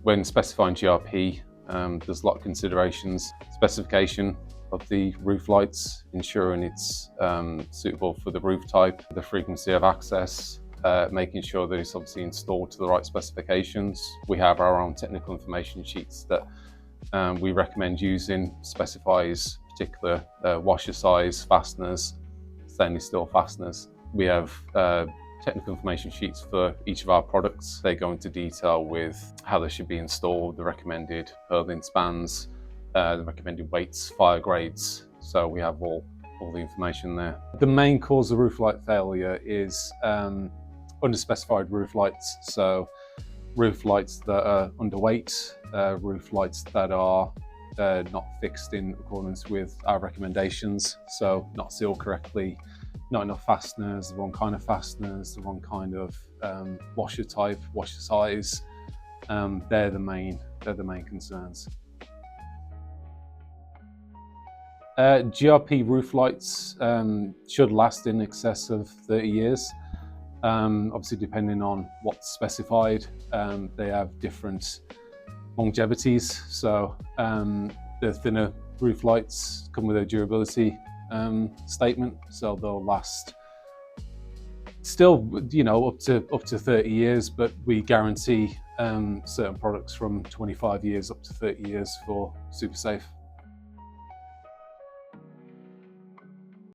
When specifying GRP, there's a lot of considerations. Specification of the roof lights, ensuring it's suitable for the roof type, the frequency of access, making sure that it's obviously installed to the right specifications. We have our own technical information sheets that we recommend using, specifies particular washer size, fasteners, stainless steel fasteners. We have technical information sheets for each of our products. They go into detail with how they should be installed, the recommended purlin spans, the recommended weights, fire grades. So we have all the information there. The main cause of roof light failure is underspecified roof lights. So roof lights that are underweight, roof lights that are not fixed in accordance with our recommendations, so not sealed correctly, not enough fasteners, the wrong kind of fasteners, the wrong kind of washer type, washer size. They're the main concerns. GRP roof lights should last in excess of 30 years. Obviously, depending on what's specified, they have different longevities. So the thinner roof lights come with a durability statement, so they'll last still, up to 30 years, but we guarantee certain products from 25 years up to 30 years for super safe.